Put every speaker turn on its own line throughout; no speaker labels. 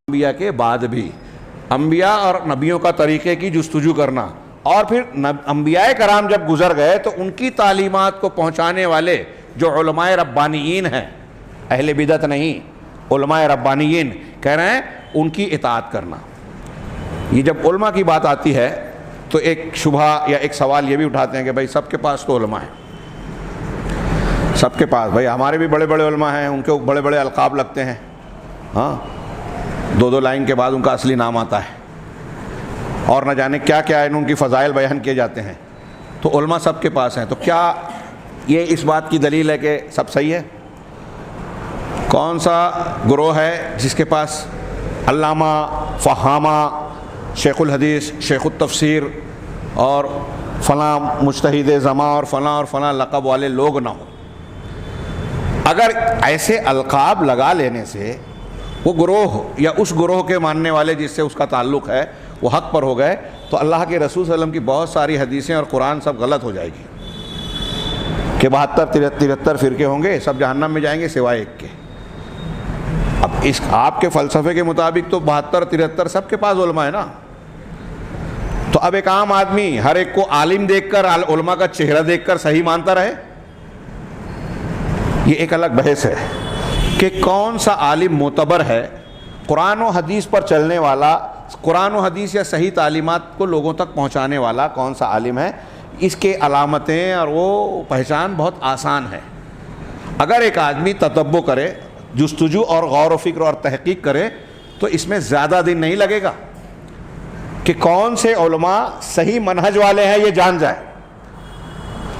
انبیاء کے بعد بھی انبیاء اور نبیوں کا طریقے کی جستجو کرنا، اور پھر انبیاء کرام جب گزر گئے تو ان کی تعلیمات کو پہنچانے والے جو علماء ربانیین ہیں، اہل بدعت نہیں، علماء ربانیین کہہ رہے ہیں ان کی اطاعت کرنا۔ یہ جب علماء کی بات آتی ہے تو ایک شبہ یا ایک سوال یہ بھی اٹھاتے ہیں کہ بھائی سب کے پاس تو علماء ہیں، سب کے پاس بھائی ہمارے بھی بڑے بڑے علماء ہیں، ان کے بڑے بڑے القاب لگتے ہیں، ہاں دو لائن کے بعد ان کا اصلی نام آتا ہے، اور نہ جانے کیا کیا ان کی فضائل بیان کیے جاتے ہیں، تو علماء سب کے پاس ہیں۔ تو کیا یہ اس بات کی دلیل ہے کہ سب صحیح ہے؟ کون سا گروہ ہے جس کے پاس علامہ، فہامہ، شیخ الحدیث، شیخ التفسیر اور فلاں مجتہد زماں اور فلاں لقب والے لوگ نہ ہوں؟ اگر ایسے القاب لگا لینے سے وہ گروہ یا اس گروہ کے ماننے والے جس سے اس کا تعلق ہے وہ حق پر ہو گئے، تو اللہ کے رسول صلی اللہ علیہ وسلم کی بہت ساری حدیثیں اور قرآن سب غلط ہو جائے گی کہ 72-73 فرقے ہوں گے، سب جہنم میں جائیں گے سوائے ایک کے۔ اب اس آپ کے فلسفے کے مطابق تو 72-73 سب کے پاس علماء ہے نا، تو اب ایک عام آدمی ہر ایک کو عالم دیکھ کر، علماء کا چہرہ دیکھ کر صحیح مانتا رہے؟ یہ ایک الگ بحث ہے کہ کون سا عالم معتبر ہے، قرآن و حدیث پر چلنے والا، قرآن و حدیث یا صحیح تعلیمات کو لوگوں تک پہنچانے والا کون سا عالم ہے۔ اس کے علامتیں اور وہ پہچان بہت آسان ہے۔ اگر ایک آدمی تتبع کرے، جستجو اور غور و فکر اور تحقیق کرے تو اس میں زیادہ دن نہیں لگے گا کہ کون سے علماء صحیح منہج والے ہیں، یہ جان جائے۔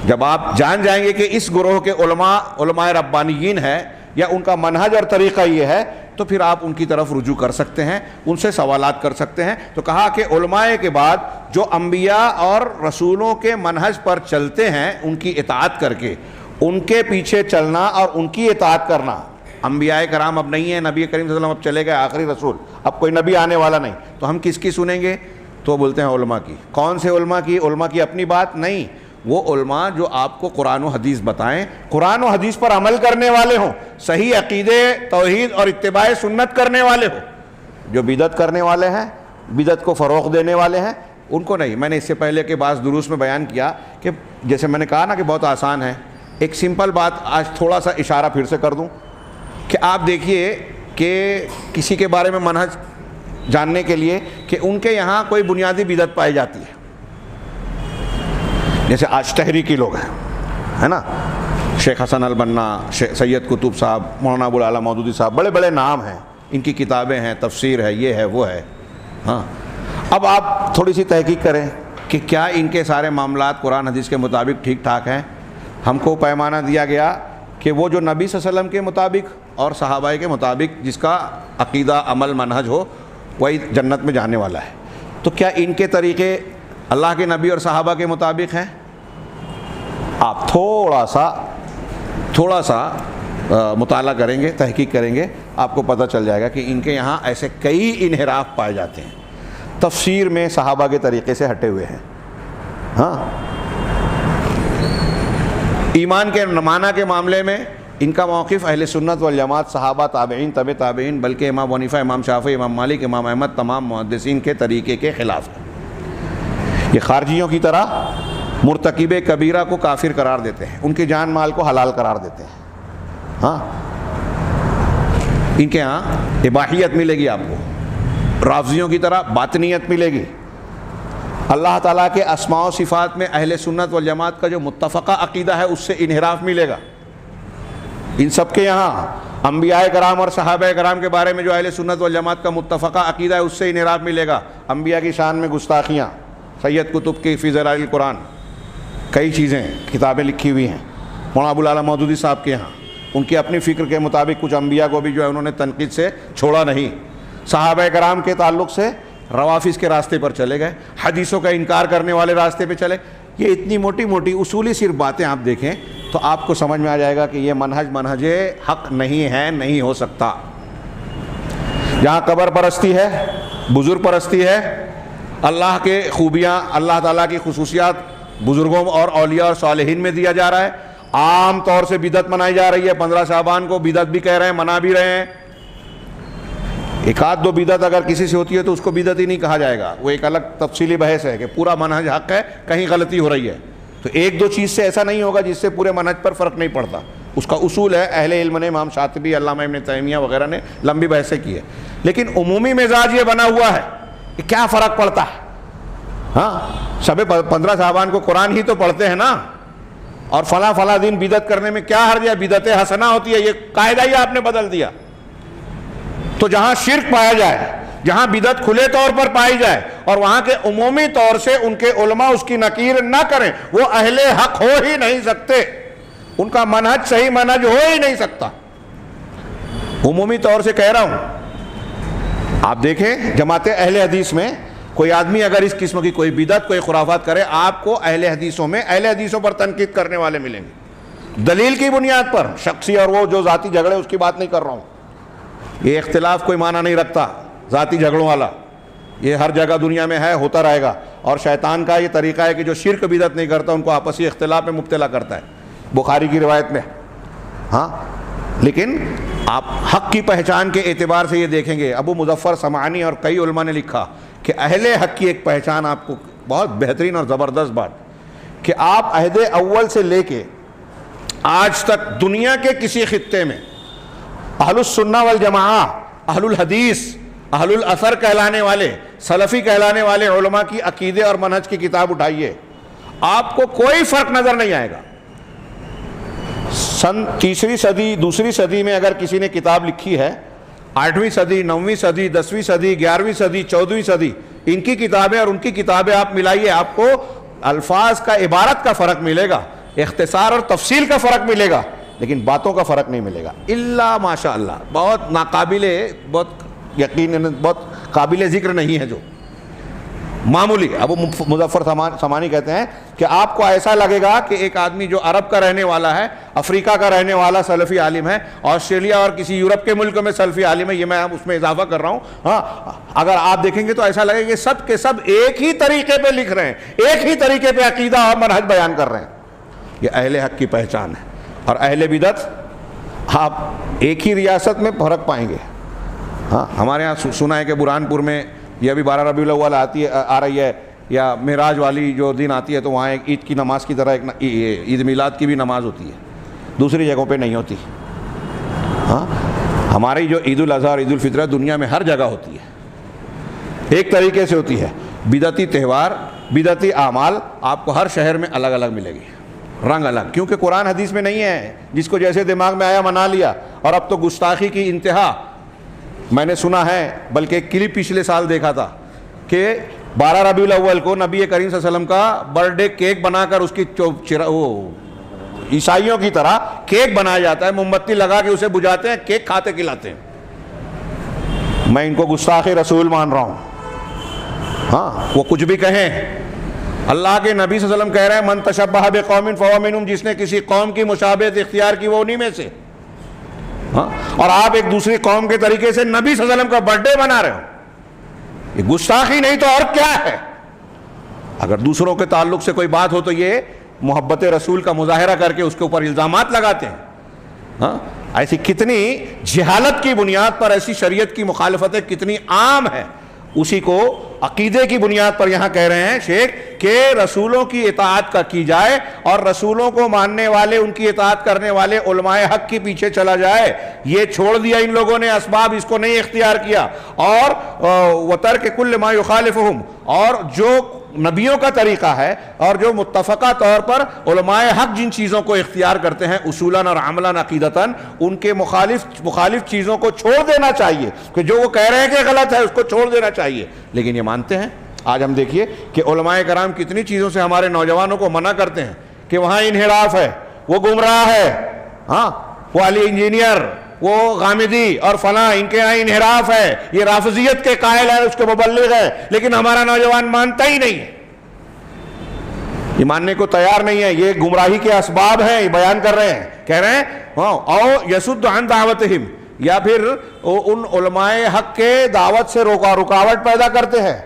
جب آپ جان جائیں گے کہ اس گروہ کے علماء ربانیین ہیں یا ان کا منہج اور طریقہ یہ ہے، تو پھر آپ ان کی طرف رجوع کر سکتے ہیں، ان سے سوالات کر سکتے ہیں۔ تو کہا کہ علماء کے بعد جو انبیاء اور رسولوں کے منہج پر چلتے ہیں ان کی اطاعت کر کے، ان کے پیچھے چلنا اور ان کی اطاعت کرنا۔ انبیاء کرام اب نہیں ہیں، نبی کریم صلی اللہ علیہ وسلم اب چلے گئے، آخری رسول، اب کوئی نبی آنے والا نہیں، تو ہم کس کی سنیں گے؟ تو بولتے ہیں علماء کی۔ کون سے علماء کی؟ علماء کی اپنی بات نہیں، وہ علماء جو آپ کو قرآن و حدیث بتائیں، قرآن و حدیث پر عمل کرنے والے ہوں، صحیح عقیدے، توحید اور اتباع سنت کرنے والے ہوں۔ جو بدعت کرنے والے ہیں، بدعت کو فروغ دینے والے ہیں، ان کو نہیں۔ میں نے اس سے پہلے کے بعض دروس میں بیان کیا کہ جیسے میں نے کہا نا کہ بہت آسان ہے، ایک سمپل بات آج تھوڑا سا اشارہ پھر سے کر دوں کہ آپ دیکھیے کہ کسی کے بارے میں منہج جاننے کے لیے کہ ان کے یہاں کوئی بنیادی بدعت پائی جاتی ہے، جیسے آج تحریکی لوگ ہیں، ہے نا، شیخ حسن البنا، سید قطب صاحب، مولانا ابوالعلا مودودی صاحب، بڑے بڑے نام ہیں، ان کی کتابیں ہیں، تفسیر ہے، یہ ہے، وہ ہے، ہاں۔ اب آپ تھوڑی سی تحقیق کریں کہ کیا ان کے سارے معاملات قرآن حدیث کے مطابق ٹھیک ٹھاک ہیں؟ ہم کو پیمانہ دیا گیا کہ وہ جو نبی صلی اللہ علیہ وسلم کے مطابق اور صحابہ کے مطابق جس کا عقیدہ، عمل، منہج ہو وہی جنت میں جانے والا ہے۔ تو کیا ان کے طریقے اللہ کے نبی اور صحابہ کے مطابق ہیں؟ آپ تھوڑا سا مطالعہ کریں گے، تحقیق کریں گے، آپ کو پتہ چل جائے گا کہ ان کے یہاں ایسے کئی انحراف پائے جاتے ہیں۔ تفسیر میں صحابہ کے طریقے سے ہٹے ہوئے ہیں، ہاں۔ ایمان کے معنی کے معاملے میں ان کا موقف اہل سنت والجماعت، صحابہ، تابعین، تبع تابعین، بلکہ امام حنیفہ، امام شافعی، امام مالک، امام احمد، تمام محدثین کے طریقے کے خلاف ہے۔ یہ خارجیوں کی طرح مرتکب کبیرہ کو کافر قرار دیتے ہیں، ان کے جان مال کو حلال قرار دیتے ہیں، ہاں۔ ان کے ہاں اباحیت ملے گی آپ کو، رافضیوں کی طرح باطنیت ملے گی۔ اللہ تعالیٰ کے اسماء و صفات میں اہل سنت والجماعت کا جو متفقہ عقیدہ ہے اس سے انحراف ملے گا۔ ان سب کے یہاں انبیاء کرام اور صحابہ کرام کے بارے میں جو اہل سنت والجماعت کا متفقہ عقیدہ ہے اس سے انحراف ملے گا۔ انبیاء کی شان میں گستاخیاں، سید قطب کی فی ظلال القرآن، کئی چیزیں، کتابیں لکھی ہوئی ہیں مولانا ابوالعلا مودودی صاحب کے یہاں، ان کی اپنی فکر کے مطابق کچھ انبیاء کو بھی جو ہے انہوں نے تنقید سے چھوڑا نہیں۔ صحابہ کرام کے تعلق سے روافظ کے راستے پر چلے گئے، حدیثوں کا انکار کرنے والے راستے پہ چلے۔ یہ اتنی موٹی موٹی اصولی صرف باتیں آپ دیکھیں تو آپ کو سمجھ میں آ جائے گا کہ یہ منہج حق نہیں ہے، نہیں ہو سکتا۔ جہاں قبر پرستی ہے، بزرگ پرستی ہے، اللہ کے خوبیاں، اللہ تعالیٰ کی خصوصیات بزرگوں اور اولیاء اور صالحین میں دیا جا رہا ہے، عام طور سے بدعت منائی جا رہی ہے۔ 15 شعبان کو بدعت بھی کہہ رہے ہیں، منا بھی رہے ہیں۔ ایک آدھ دو بدعت اگر کسی سے ہوتی ہے تو اس کو بدعت ہی نہیں کہا جائے گا، وہ ایک الگ تفصیلی بحث ہے کہ پورا منہج حق ہے، کہیں غلطی ہو رہی ہے، تو ایک دو چیز سے ایسا نہیں ہوگا جس سے پورے منہج پر فرق نہیں پڑتا. اس کا اصول ہے، اہل علم نے، امام شاطبی، علامہ ابن تیمیہ وغیرہ نے لمبی بحثیں کی ہے. لیکن عمومی مزاج یہ بنا ہوا ہے کہ کیا فرق پڑتا ہے. ہاں، شب 15 شعبان کو قرآن ہی تو پڑھتے ہیں نا، اور فلاں فلاں دن بدعت کرنے میں کیا حرج ہے، بدعت حسنہ ہوتی ہے، یہ قاعدہ ہی آپ نے بدل دیا. تو جہاں شرک پایا جائے، جہاں بدعت کھلے طور پر پائی جائے اور وہاں کے عمومی طور سے ان کے علماء اس کی نکیر نہ کریں، وہ اہل حق ہو ہی نہیں سکتے، ان کا منہج صحیح منہج ہو ہی نہیں سکتا. عمومی طور سے کہہ رہا ہوں. آپ دیکھیں جماعت اہل حدیث میں کوئی آدمی اگر اس قسم کی کوئی بدعت، کوئی خرافات کرے، آپ کو اہل حدیثوں میں اہل حدیثوں پر تنقید کرنے والے ملیں گے، دلیل کی بنیاد پر. شخصی اور وہ جو ذاتی جھگڑے اس کی بات نہیں کر رہا ہوں. یہ اختلاف کوئی معنی نہیں رکھتا ذاتی جھگڑوں والا، یہ ہر جگہ دنیا میں ہے، ہوتا رہے گا. اور شیطان کا یہ طریقہ ہے کہ جو شرک بدعت نہیں کرتا ان کو آپسی اختلاف میں مبتلا کرتا ہے، بخاری کی روایت میں. ہاں، لیکن آپ حق کی پہچان کے اعتبار سے یہ دیکھیں گے، ابو مظفر سمعانی اور کئی علماء نے لکھا کہ اہل حق کی ایک پہچان آپ کو بہت بہترین اور زبردست بات کہ آپ عہد اول سے لے کے آج تک دنیا کے کسی خطے میں اہل السنہ والجماعہ، اہل الحدیث، اہل الاثر کہلانے والے، سلفی کہلانے والے علماء کی عقیدے اور منہج کی کتاب اٹھائیے، آپ کو کوئی فرق نظر نہیں آئے گا. سن تیسری صدی، دوسری صدی میں اگر کسی نے کتاب لکھی ہے، 8ویں صدی، 9ویں صدی، 10ویں صدی، 11ویں صدی، 14ویں صدی، ان کی کتابیں اور ان کی کتابیں آپ ملائیے، آپ کو الفاظ کا، عبارت کا فرق ملے گا، اختصار اور تفصیل کا فرق ملے گا، لیکن باتوں کا فرق نہیں ملے گا. الا ماشاء اللہ، بہت ناقابل، بہت یقین، بہت قابل ذکر نہیں ہے جو معمولی. ابو مظفر سمعانی کہتے ہیں کہ آپ کو ایسا لگے گا کہ ایک آدمی جو عرب کا رہنے والا ہے، افریقہ کا رہنے والا سلفی عالم ہے، آسٹریلیا اور کسی یورپ کے ملک میں سلفی عالم ہے، یہ میں اس میں اضافہ کر رہا ہوں. ہاں، اگر آپ دیکھیں گے تو ایسا لگے گا کہ سب کے سب ایک ہی طریقے پہ لکھ رہے ہیں، ایک ہی طریقے پہ عقیدہ اور منہج بیان کر رہے ہیں. یہ اہل حق کی پہچان ہے. اور اہل بدعت آپ ایک ہی ریاست میں فرق پائیں گے. ہاں، ہمارے ہاں سنا ہے کہ برہانپور میں یہ ابھی 12 ربیع الاول آ رہی ہے، یا معراج والی جو دن آتی ہے تو وہاں ایک عید کی نماز کی طرح ایک عید میلاد کی بھی نماز ہوتی ہے، دوسری جگہوں پہ نہیں ہوتی. ہاں، ہماری جو عید الاضحیٰ اور عید الفطر دنیا میں ہر جگہ ہوتی ہے، ایک طریقے سے ہوتی ہے. بدعتی تہوار، بدعتی اعمال آپ کو ہر شہر میں الگ الگ ملے گی، رنگ الگ، کیونکہ قرآن حدیث میں نہیں ہے. جس کو جیسے دماغ میں آیا منا لیا. اور اب تو گستاخی کی انتہا. میں نے سنا ہے، بلکہ ایک کلپ پچھلے سال دیکھا تھا کہ 12 ربیع الاول کو نبی کریم صلی اللہ علیہ وسلم کا برتھ ڈے کیک بنا کر اس کی عیسائیوں کی طرح کیک بنایا جاتا ہے، موم بتی لگا کے اسے بجھاتے ہیں، کیک کھاتے کھلاتے ہیں. میں ان کو گستاخ رسول مان رہا ہوں. ہاں، وہ کچھ بھی کہیں، اللہ کے نبی صلی اللہ علیہ وسلم کہہ رہے ہیں من تشبہ بقوم فہو منہم، جس نے کسی قوم کی مشابہت اختیار کی وہ انہی میں سے. ہاں، اور آپ ایک دوسری قوم کے طریقے سے نبی صلی اللہ علیہ وسلم کا برتھ ڈے بنا رہے ہو. یہ گستاخی نہیں تو اور کیا ہے؟ اگر دوسروں کے تعلق سے کوئی بات ہو تو یہ محبت رسول کا مظاہرہ کر کے اس کے اوپر الزامات لگاتے ہیں. ہاں، ایسی کتنی جہالت کی بنیاد پر ایسی شریعت کی مخالفتیں کتنی عام ہیں. اسی کو عقیدے کی بنیاد پر یہاں کہہ رہے ہیں شیخ کہ رسولوں کی اطاعت کا کی جائے اور رسولوں کو ماننے والے، ان کی اطاعت کرنے والے علماء حق کے پیچھے چلا جائے. یہ چھوڑ دیا ان لوگوں نے اسباب، اس کو نہیں اختیار کیا. اور وَتَرْكِ كُلِّ مَا يُخَالِفُهُمْ، اور جو نبیوں کا طریقہ ہے اور جو متفقہ طور پر علماء حق جن چیزوں کو اختیار کرتے ہیں اصولاً اور عملاً عقیدتاً، ان کے مخالف چیزوں کو چھوڑ دینا چاہیے. کہ جو وہ کہہ رہے ہیں کہ غلط ہے اس کو چھوڑ دینا چاہیے، لیکن یہ مانتے ہیں. آج ہم دیکھیے کہ علماء کرام کتنی چیزوں سے ہمارے نوجوانوں کو منع کرتے ہیں کہ وہاں انحراف ہے، وہ گمراہ ہے، ہاں، وہ علی انجینئر، وہ غامدی اور فلاں، ان کے یہاں انحراف ہے، یہ رافضیت کے قائل ہے، اس کے مبلغ ہے. لیکن ہمارا نوجوان مانتا ہی نہیں ہے، یہ ماننے کو تیار نہیں ہے. یہ گمراہی کے اسباب ہیں، یہ بیان کر رہے ہیں، کہہ رہے ہیں او یسد عن دعوتہم، یا پھر ان علماء حق کے دعوت سے رکاوٹ پیدا کرتے ہیں.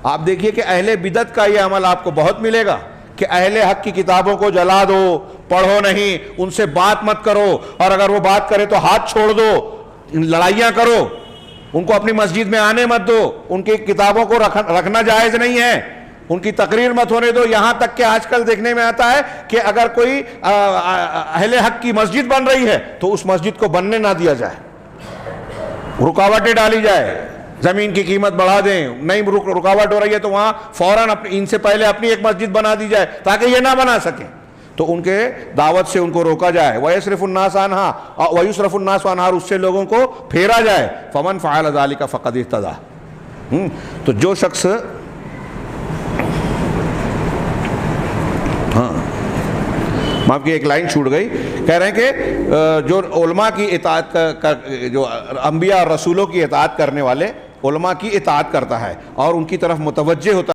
آپ دیکھیے کہ اہل بدعت کا یہ عمل آپ کو بہت ملے گا کہ اہل حق کی کتابوں کو جلا دو، پڑھو نہیں، ان سے بات مت کرو، اور اگر وہ بات کرے تو ہاتھ چھوڑ دو، لڑائیاں کرو. ان کو اپنی مسجد میں آنے مت دو، ان کی کتابوں کو رکھنا جائز نہیں ہے، ان کی تقریر مت ہونے دو. یہاں تک کہ آج کل دیکھنے میں آتا ہے کہ اگر کوئی اہل حق کی مسجد بن رہی ہے تو اس مسجد کو بننے نہ دیا جائے، رکاوٹیں ڈالی جائے، زمین کی قیمت بڑھا دیں، نہیں رکاوٹ ہو رہی ہے تو وہاں فوراً ان سے پہلے اپنی ایک مسجد بنا دی جائے تاکہ یہ نہ بنا سکیں، تو ان کے دعوت سے ان کو روکا جائے. وَيَصْرِفُ النَّاسَ عَنْهَا وَيُصْرَفُ النَّاسُ عَنْهَا، اس سے لوگوں کو پھیرا جائے. فَمَنْ فَعَلَ ذَلِكَ فَقَدِ اهْتَدَىٰ. تو جو شخص معاف کی ایک لائن چھوٹ گئی، کہہ رہے ہیں کہ جو علماء کی اطاعت جو انبیاء اور رسولوں کی اطاعت کرنے والے علماء کی اطاعت کرتا ہے اور ان کی طرف متوجہ ہوتا ہے